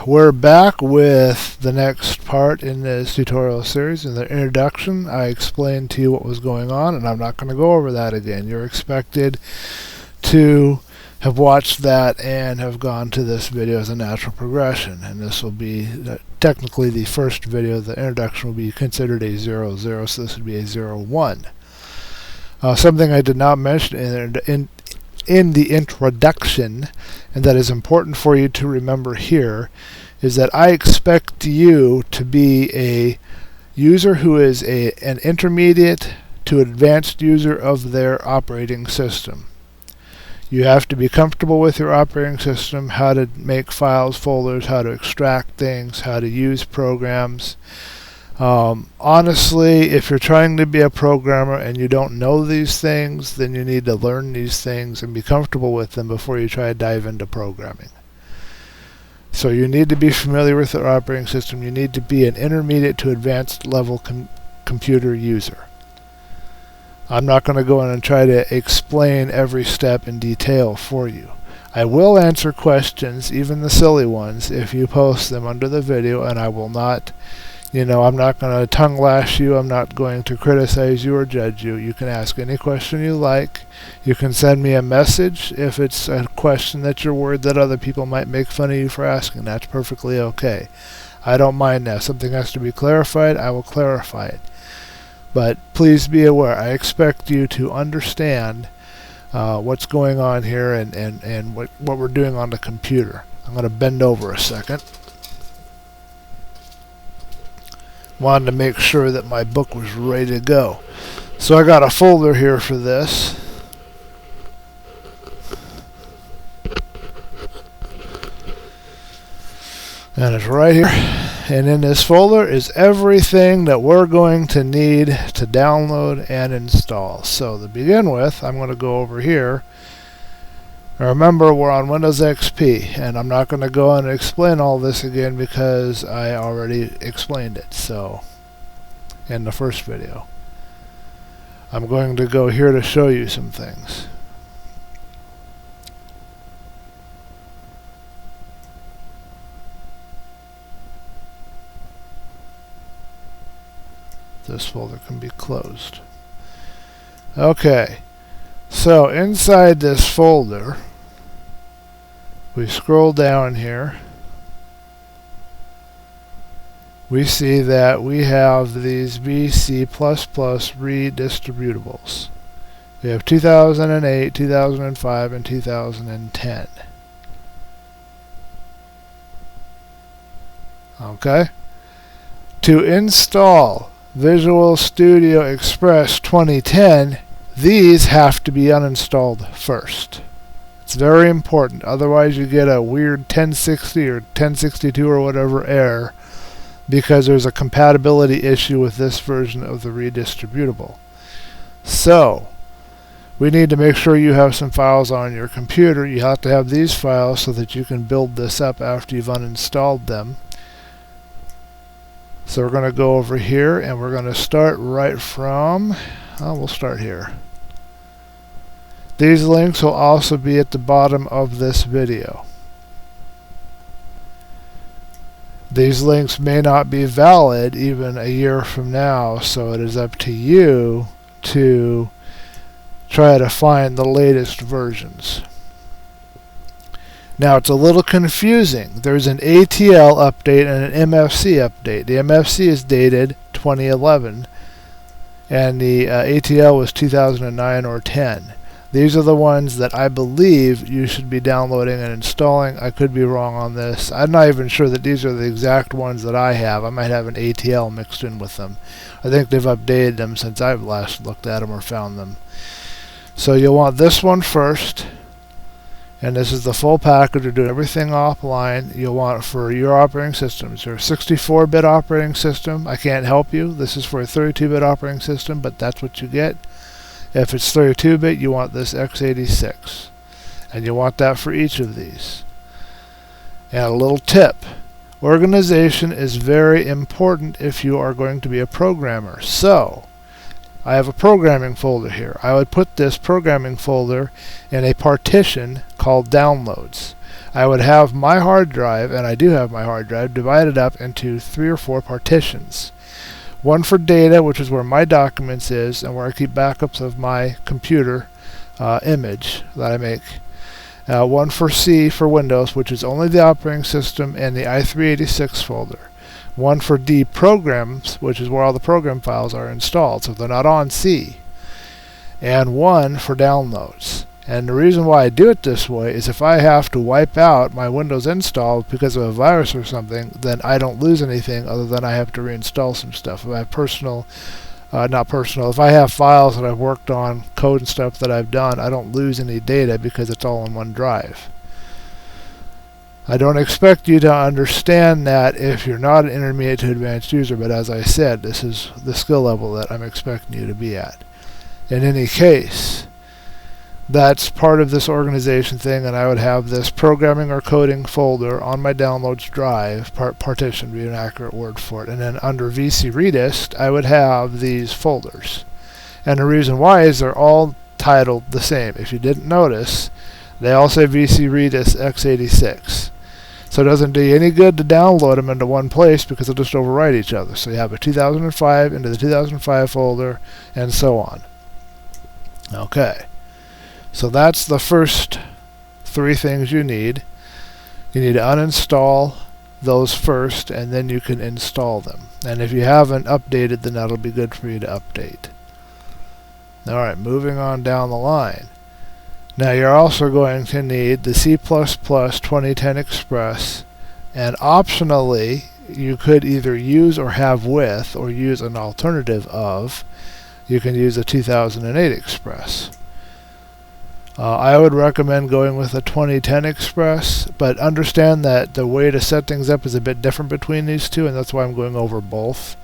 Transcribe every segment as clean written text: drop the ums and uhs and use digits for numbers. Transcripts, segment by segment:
we're back with the next part in this tutorial series. In the introduction, I explained to you what was going on, and I'm not going to go over that again. You're expected to have watched that and have gone to this video as a natural progression, and this will be technically the first video. The introduction will be considered a 0-0, so this would be a 0-1. Something I did not mention in the introduction, and that is important for you to remember here, is that I expect you to be a user who is an intermediate to advanced user of their operating system. You have to be comfortable with your operating system, how to make files, folders, how to extract things, how to use programs. Honestly, if you're trying to be a programmer and you don't know these things, then you need to learn these things and be comfortable with them before you try to dive into programming. So you need to be familiar with the operating system. You need to be an intermediate to advanced level computer user. I'm not going to go in and try to explain every step in detail for you. I will answer questions, even the silly ones, if you post them under the video, and I will not, I'm not going to tongue lash you. I'm not going to criticize you or judge you. You can ask any question you like. You can send me a message if it's a question that you're worried that other people might make fun of you for asking. That's perfectly okay. I don't mind that. If something has to be clarified, I will clarify it. But please be aware, I expect you to understand what's going on here and what we're doing on the computer. I'm going to bend over a second. Wanted to make sure that my book was ready to go. So I got a folder here for this. And it's right here. And in this folder is everything that we're going to need to download and install. So to begin with, I'm going to go over here. Now remember, we're on Windows XP, and I'm not going to go on and explain all this again because I already explained it in the first video. I'm going to go here to show you some things. This folder can be closed. Okay, so inside this folder, we scroll down here. We see that we have these VC++ redistributables. We have 2008, 2005, and 2010. Okay? To install Visual Studio Express 2010, these have to be uninstalled first. It's very important, otherwise you get a weird 1060 or 1062 or whatever error because there's a compatibility issue with this version of the redistributable. So, we need to make sure you have some files on your computer. You have to have these files so that you can build this up after you've uninstalled them. So we're going to go over here and we're going to start right from, we'll start here. These links will also be at the bottom of this video. These links may not be valid even a year from now, so it is up to you to try to find the latest versions. Now it's a little confusing. There's an ATL update and an MFC update. The MFC is dated 2011 and the ATL was 2009 or 10. These are the ones that I believe you should be downloading and installing. I could be wrong on this. I'm not even sure that these are the exact ones that I have. I might have an ATL mixed in with them. I think they've updated them since I've last looked at them or found them. So you'll want this one first. And this is the full package to do everything offline. You'll want it for your operating systems. Your 64-bit operating system, I can't help you. This is for a 32-bit operating system, but that's what you get. If it's 32-bit, you want this x86. And you want that for each of these. And a little tip. Organization is very important if you are going to be a programmer. So, I have a programming folder here. I would put this programming folder in a partition called downloads. I would have my hard drive, and I do have my hard drive, divided up into 3 or 4 partitions. One for data, which is where my documents is, and where I keep backups of my computer image that I make. One for C for Windows, which is only the operating system and the i386 folder. One for D programs, which is where all the program files are installed, so they're not on C. And one for downloads. And the reason why I do it this way is if I have to wipe out my Windows install because of a virus or something, then I don't lose anything other than I have to reinstall some stuff. If I have if I have files that I've worked on, code and stuff that I've done, I don't lose any data because it's all in one drive. I don't expect you to understand that if you're not an intermediate to advanced user, but as I said, this is the skill level that I'm expecting you to be at. In any case, that's part of this organization thing, and I would have this programming or coding folder on my downloads drive, partition would be an accurate word for it, and then under VC Redist I would have these folders. And the reason why is they're all titled the same. If you didn't notice, they all say VC Redist x86. So it doesn't do you any good to download them into one place because they'll just overwrite each other. So you have a 2005 into the 2005 folder, and so on. Okay. So that's the first 3 things you need. You need to uninstall those first, and then you can install them. And if you haven't updated, then that'll be good for you to update. Alright, moving on down the line. Now you're also going to need the C++ 2010 Express, and optionally you could either use or have with, or use an alternative of, you can use a 2008 Express. I would recommend going with a 2010 Express, but understand that the way to set things up is a bit different between these two, and that's why I'm going over both.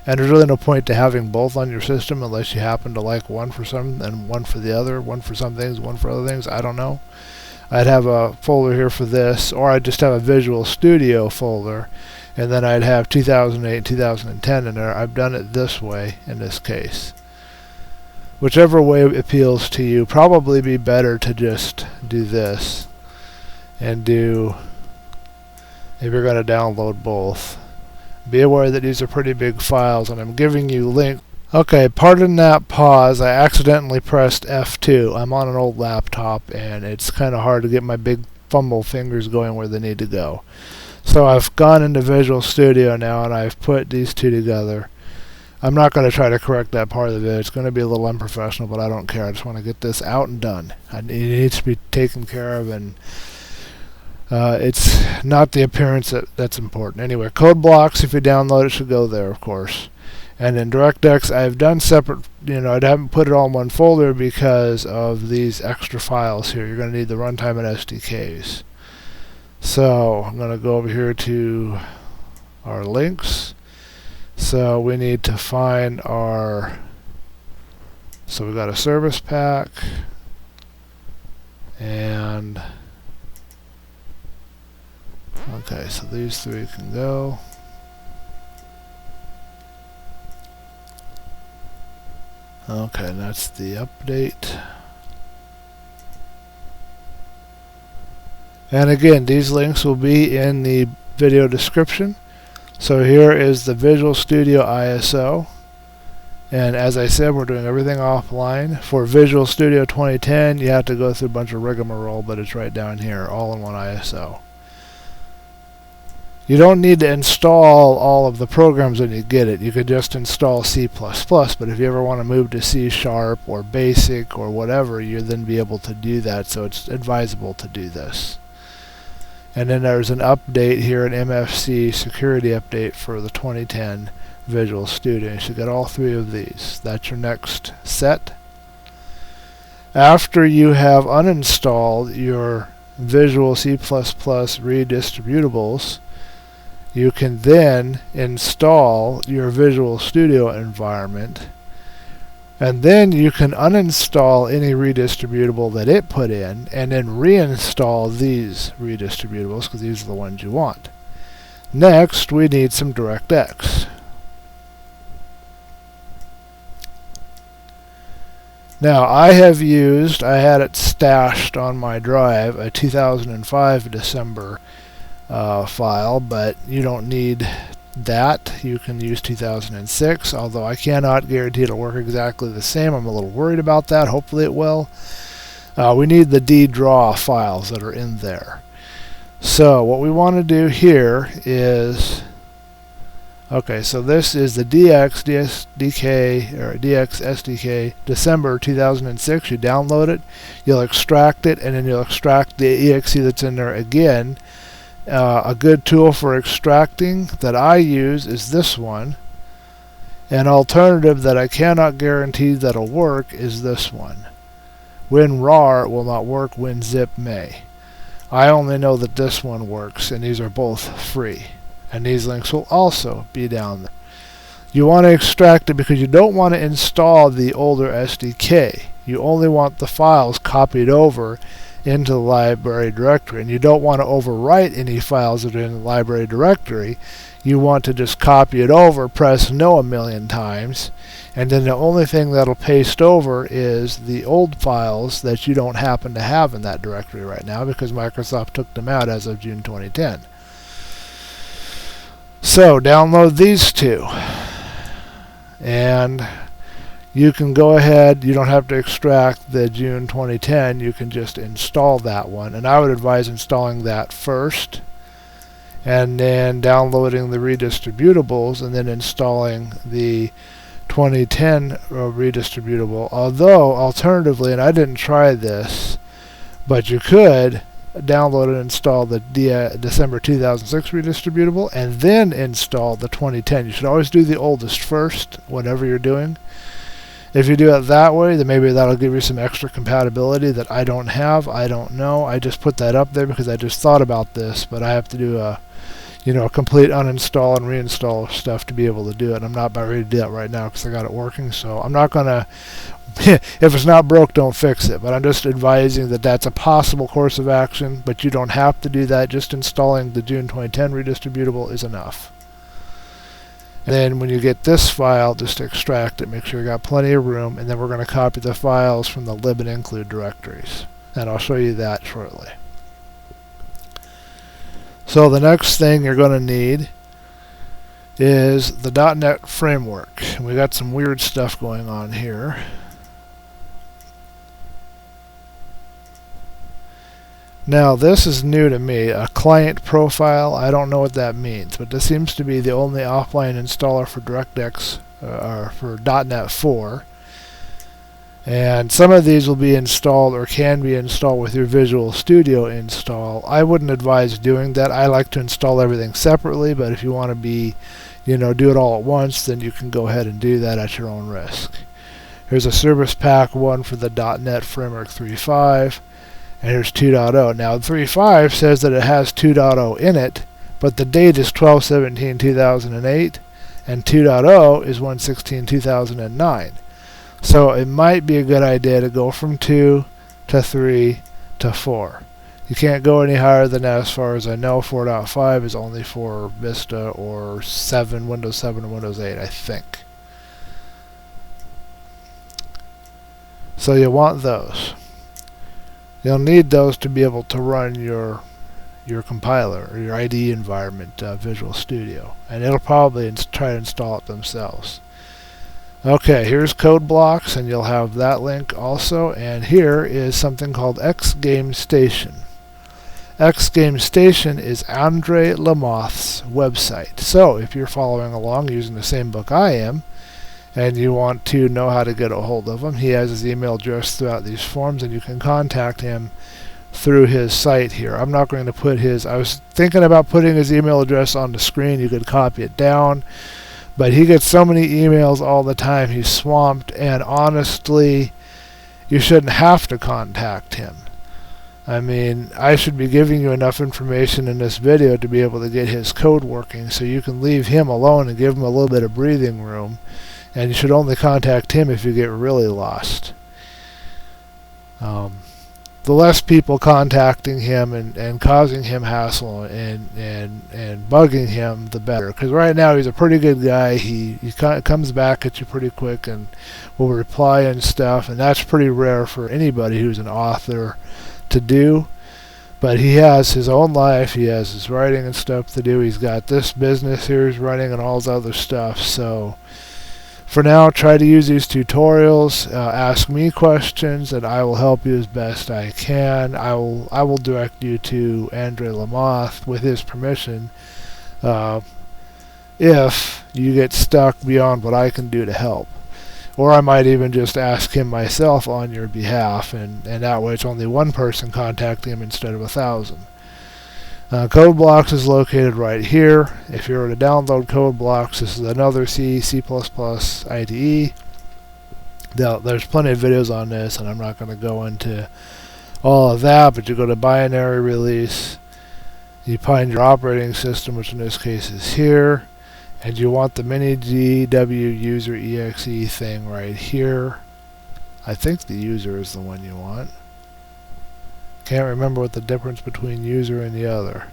And there's really no point to having both on your system unless you happen to like one for some and one for the other, one for some things, one for other things, I don't know. I'd have a folder here for this, or I'd just have a Visual Studio folder, and then I'd have 2008 and 2010 in there. I've done it this way in this case. Whichever way appeals to you, probably be better to just do this and do, if you're going to download both. Be aware that these are pretty big files, and I'm giving you links. Okay, pardon that pause. I accidentally pressed F2. I'm on an old laptop, and it's kind of hard to get my big fumble fingers going where they need to go. So I've gone into Visual Studio now, and I've put these two together. I'm not going to try to correct that part of the video. It's going to be a little unprofessional, but I don't care. I just want to get this out and done. It needs to be taken care of, and it's not the appearance that's important. Anyway, code blocks, if you download it, should go there, of course. And in DirectX, I've done separate, I haven't put it all in one folder because of these extra files here. You're going to need the runtime and SDKs. So I'm going to go over here to our links. So we need to find our, so we've got a service pack, and okay, so these 3 can go. Okay, that's the update. And again, these links will be in the video description. So here is the Visual Studio ISO, and as I said, we're doing everything offline. For Visual Studio 2010, you have to go through a bunch of rigmarole, but it's right down here, all in one ISO. You don't need to install all of the programs when you get it. You could just install C++, but if you ever want to move to C# or BASIC or whatever, you'll then be able to do that, so it's advisable to do this. And then there's an update here, an MFC security update for the 2010 Visual Studio. You should get all 3 of these. That's your next set. After you have uninstalled your Visual C++ redistributables, you can then install your Visual Studio environment, and then you can uninstall any redistributable that it put in, and then reinstall these redistributables, because these are the ones you want. Next, we need some DirectX. Now I had it stashed on my drive, a 2005 December file, but you don't need that. You can use 2006, although I cannot guarantee it'll work exactly the same. I'm a little worried about that. Hopefully it will. We need the DDraw files that are in there. So what we want to do here is, okay, so this is the DX SDK December 2006. You download it, you'll extract it, and then you'll extract the exe that's in there again. A good tool for extracting that I use is this one. An alternative that I cannot guarantee that'll work is this one. WinRAR will not work, WinZip may. I only know that this one works, and these are both free. And these links will also be down there. You want to extract it because you don't want to install the older SDK. You only want the files copied over into the library directory, and you don't want to overwrite any files that are in the library directory. You want to just copy it over, press no a million times, and then the only thing that'll paste over is the old files that you don't happen to have in that directory right now because Microsoft took them out as of June 2010. So download these two, and you can go ahead, you don't have to extract the June 2010, you can just install that one, and I would advise installing that first and then downloading the redistributables and then installing the 2010 redistributable. Although alternatively, and I didn't try this, but you could download and install the December 2006 redistributable and then install the 2010. You should always do the oldest first whatever you're doing. If you do it that way, then maybe that'll give you some extra compatibility that I don't have. I don't know. I just put that up there because I just thought about this, but I have to do a complete uninstall and reinstall stuff to be able to do it. I'm not about ready to do that right now because I got it working, so I'm not going to, if it's not broke, don't fix it. But I'm just advising that that's a possible course of action, but you don't have to do that. Just installing the June 2010 redistributable is enough. And then when you get this file, just extract it, make sure you got plenty of room, and then we're going to copy the files from the lib and include directories. And I'll show you that shortly. So the next thing you're going to need is the .NET framework. And we got some weird stuff going on here. Now this is new to me, a client profile. I don't know what that means, but this seems to be the only offline installer for DirectX or for .NET 4. And some of these will be installed or can be installed with your Visual Studio install. I wouldn't advise doing that. I like to install everything separately, but if you want to be, do it all at once, then you can go ahead and do that at your own risk. Here's a Service Pack 1 for the .NET Framework 3.5. And here's 2.0. Now 3.5 says that it has 2.0 in it, but the date is 12/17/2008, and 2.0 is 1/16/2009. So it might be a good idea to go from 2 to 3 to 4. You can't go any higher than that as far as I know. 4.5 is only for Vista or Windows 7 and Windows 8, I think. So you want those. You'll need those to be able to run your compiler or your IDE environment, Visual Studio, and it'll probably try to install it themselves. Okay, here's code blocks, and you'll have that link also, and here is something called XGameStation. XGameStation is Andre Lamoth's website. So if you're following along using the same book I am, and you want to know how to get a hold of him, he has his email address throughout these forms, and you can contact him through his site here. I'm not going to put I was thinking about putting his email address on the screen. You could copy it down, but he gets so many emails all the time, he's swamped, and honestly, you shouldn't have to contact him. I mean, I should be giving you enough information in this video to be able to get his code working, so you can leave him alone and give him a little bit of breathing room. And you should only contact him if you get really lost. the less people contacting him and causing him hassle and bugging him, the better. Because right now he's a pretty good guy. He comes back at you pretty quick and will reply and stuff, and that's pretty rare for anybody who's an author to do. But he has his own life. He has his writing and stuff to do. He's got this business here he's running and all his other stuff. So for now, try to use these tutorials. Ask me questions, and I will help you as best I can. I will direct you to Andre Lamoth with his permission if you get stuck beyond what I can do to help. Or I might even just ask him myself on your behalf, and that way it's only one person contacting him instead of 1,000. Code Blocks is located right here. If you were to download Code Blocks, this is another C++ IDE. There's plenty of videos on this, and I'm not going to go into all of that, but you go to binary release, you find your operating system, which in this case is here, and you want the mini DW user exe thing right here. I think the user is the one you want. Can't remember what the difference between user and the other.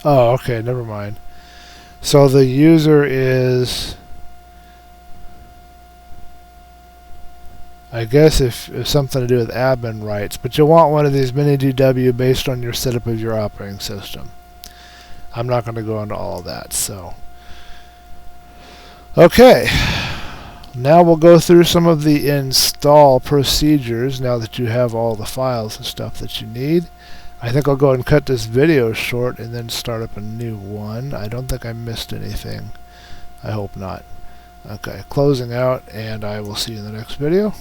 Oh, okay, never mind. So the user is, I guess, if something to do with admin rights, but you'll want one of these mini DW based on your setup of your operating system. I'm not going to go into all of that. So, okay. Now we'll go through some of the install procedures now that you have all the files and stuff that you need. I think I'll go ahead and cut this video short and then start up a new one. I don't think I missed anything. I hope not. Okay, closing out, and I will see you in the next video.